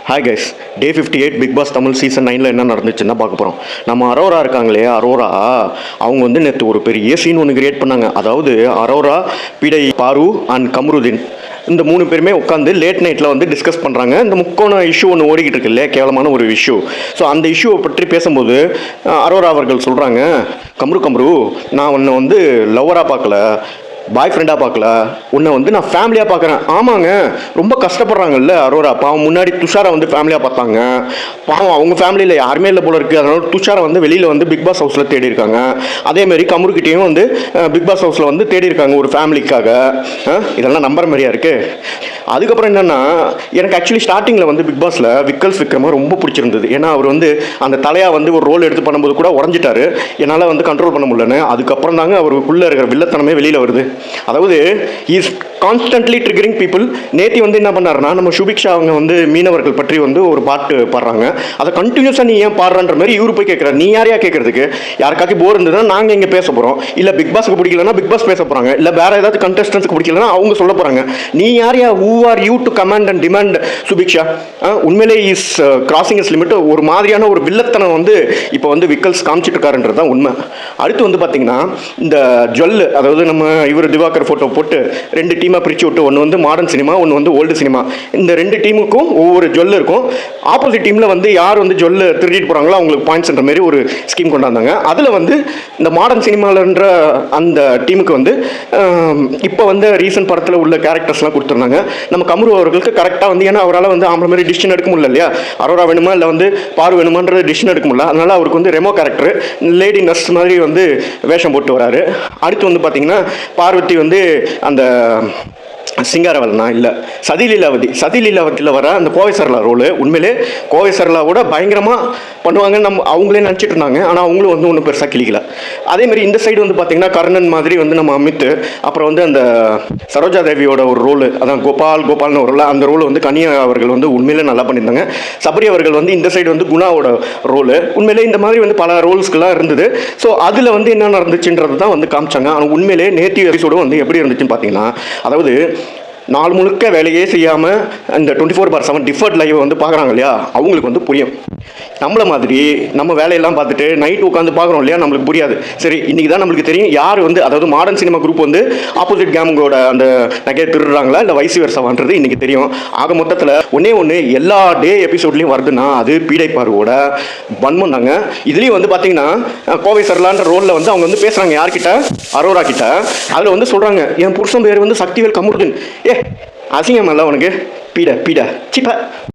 Hi guys, டே 58 big pass Tamil season 9ல் என்ன நடந்துச்சுன்னா பார்க்க போகிறோம். நம்ம அரோரா இருக்காங்களே, அரோரா அவங்க வந்து நேற்று ஒரு பெரிய சீன் ஒன்று கிரியேட் பண்ணாங்க. அதாவது அரோரா, பிடை, பாரு அண்ட் கம்ருதீன் இந்த 3 பேருமே உட்காந்து லேட் நைட்டில் வந்து டிஸ்கஸ் பண்ணுறாங்க. இந்த முக்கோண இஷ்யூ ஒன்று ஓடிக்கிட்டு இருக்கு இல்லையா, கேவலமான ஒரு இஷ்யூ. ஸோ அந்த இஷ்யூவை பற்றி பேசும்போது அரோரா அவர்கள் சொல்கிறாங்க, கம்ரு நான் உன்னை வந்து லவ்வராக பார்க்கல, பாய் ஃப்ரெண்டாக பார்க்கல, உன்னை வந்து நான் ஃபேமிலியாக பார்க்குறேன். ஆமாங்க, ரொம்ப கஷ்டப்படுறாங்கல்ல அரோரா. பாவம் முன்னாடி துஷாரை வந்து ஃபேமிலியாக பார்த்தாங்க. பாவம் அவங்க ஃபேமிலியில் யாருமே இல்லை போல இருக்குது. அதனால துஷாரை வந்து வெளியில் வந்து பிக் பாஸ் ஹவுஸில் தேடி இருக்காங்க. அதேமாரி கமருக்கிட்டேயும் வந்து பிக் பாஸ் ஹவுஸில் வந்து தேடி இருக்காங்க ஒரு ஃபேமிலிக்காக. இதெல்லாம் நம்புற மாதிரியா இருக்குது. அதுக்கப்புறம் என்னென்னா, எனக்கு ஆக்சுவலி ஸ்டார்டிங்கில் வந்து பிக் பாஸில் விக்ரமா ரொம்ப பிடிச்சிருந்தது. ஏன்னா அவர் வந்து அந்த தலையாக வந்து ஒரு ரோல் எடுத்து பண்ணும்போது கூட உடஞ்சிட்டாரு. என்னால் வந்து கண்ட்ரோல் பண்ண முடியலன்னு. அதுக்கப்புறம் தாங்க அவருக்குள்ளே இருக்கிற வில்லத்தனமே வெளியில் வருது. அதாவது இஸ் கான்ஸ்டன்ட்லி ட்ரிகரிங் பீப்புள். நேத்தி வந்து என்ன பண்ணாருன்னா, நம்ம சுபிக்ஷா அவங்க வந்து மீனவர்கள் பற்றி வந்து ஒரு பாட்டு பாடுறாங்க. அதை கண்டினியூஸாக நீ ஏன் பாடுறன்ற மாதிரி இவரு போய் கேட்குறாரு. நீ யாரையா கேட்கறதுக்கு? யாருக்காச்சும் போர் இருந்ததுன்னா நாங்கள் இங்கே பேச போகிறோம், இல்லை பிக் பாஸ்க்கு பிடிக்கலன்னா பிக் பாஸ் பேச போகிறாங்க, இல்லை வேற ஏதாவது கண்டஸ்டன்ஸுக்கு பிடிக்கலன்னா அவங்க சொல்ல போகிறாங்க. நீ யாரையா? Who are you du command and demand Subiksha? உண்மையிலே இஸ் கிராசிங் இஸ் லிமிட். ஒரு மாதிரியான ஒரு வில்லத்தனம் வந்து இப்போ வந்து விக்கல்ஸ் காமிச்சிட்டு இருக்காருன்றது தான் உண்மை. அடுத்து வந்து பார்த்தீங்கன்னா, இந்த ஜுவல், அதாவது நம்ம இவர் திவாகர் ஃபோட்டோ போட்டு 2 டீமாக பிரித்து விட்டு, ஒன்று வந்து மாடர்ன் சினிமா, ஒன்று வந்து ஓல்டு சினிமா. இந்த 2 டீமுக்கும் ஒவ்வொரு ஜுவல் இருக்கும். ஆப்போசிட் டீமில் வந்து யார் வந்து ஜுவல் திருடிட்டு போகிறாங்களோ அவங்களுக்கு பாயிண்ட்ஸ்ன்ற மாதிரி ஒரு ஸ்கீம் கொண்டாந்தாங்க. அதில் வந்து இந்த மாடர்ன் சினிமாலன்ற அந்த டீமுக்கு வந்து இப்போ வந்து ரீசன்ட் படத்தில் உள்ள கேரக்டர்ஸ்லாம் கொடுத்துருந்தாங்க. நம்ம கமரு அவர்களுக்கு கரெக்டாக வந்து, ஏன்னா அவரால் வந்து ஆம்பளை மாதிரி டிசிஷன் எடுக்க முடியல இல்லையா, அரோரா வேணுமா இல்லை வந்து பாரு வேணுமான்ற டிசிஷன் எடுக்க முடியல. அதனால அவருக்கு வந்து ரெமோ கேரக்டர், லேடி நர்ஸ் மாதிரி வந்து வேஷம் போட்டு வராரு. அடுத்து வந்து பார்த்தீங்கன்னா, பார்வதி வந்து அந்த சிங்காரவல்னா இல்லை சதிலீலாவதியில் வர அந்த கோவை சரளா ரோலு. உண்மையிலே கோவை சரளாவோட பயங்கரமாக பண்ணுவாங்கன்னு நம்ம அவங்களே நினச்சிட்டு இருந்தாங்க. ஆனால் அவங்களும் வந்து ஒன்றும் பெருசாக கிளிக்கல. அதேமாதிரி இந்த சைடு வந்து பார்த்திங்கன்னா, கர்ணன் மாதிரி வந்து நம்ம அமித், அப்புறம் வந்து அந்த சரோஜா தேவியோட ஒரு ரோலு, அதான் கோபால்னு ஒரு ரோல், அந்த ரோல் வந்து கனியா அவர்கள் வந்து உண்மையிலே நல்லா பண்ணியிருந்தாங்க. சபரி அவர்கள் வந்து இந்த சைடு வந்து குணாவோட ரோலு. உண்மையிலே இந்த மாதிரி வந்து பல ரோல்ஸ்க்கெல்லாம் இருந்தது. ஸோ அதில் வந்து என்ன நடந்துச்சுன்றது தான் வந்து காமிச்சாங்க. ஆனால் உண்மையிலே நேற்று எபிசோடு வந்து எப்படி இருந்துச்சுன்னு பார்த்தீங்கன்னா, அதாவது நாள் முழுக்க வேலையே செய்யாமல் இந்த 24/7 டிஃபர்ட் லைவை வந்து பார்க்குறாங்க இல்லையா, அவங்களுக்கு வந்து புரியும். நம்மளை மாதிரி நம்ம வேலையெல்லாம் பார்த்துட்டு நைட் உட்காந்து பார்க்குறோம் இல்லையா, நம்மளுக்கு புரியாது. சரி, இன்றைக்கி தான் நம்மளுக்கு தெரியும் யார் வந்து, அதாவது மாடர்ன் சினிமா குரூப் வந்து ஆப்போசிட் கேமுங்களோட அந்த நகையை திருடுறாங்களா இல்லை வைசி வெர்சாவான்றது இன்றைக்கி தெரியும். ஆக மொத்தத்தில் ஒன்று எல்லா டே எபிசோட்லேயும் வருதுன்னா அது பீடை பார்வோட வன்மம் தாங்க. இதுலேயும் வந்து பார்த்தீங்கன்னா, கோவை சரளான்ற ரோலில் வந்து அவங்க வந்து பேசுகிறாங்க யார்கிட்ட, அரோரா கிட்ட. அதில் வந்து சொல்கிறாங்க, என் புருஷன் பேர் வந்து சக்திவேல் கமருதீன். அசிங்கம் இல்லை உனக்கு? பீட சிப்ப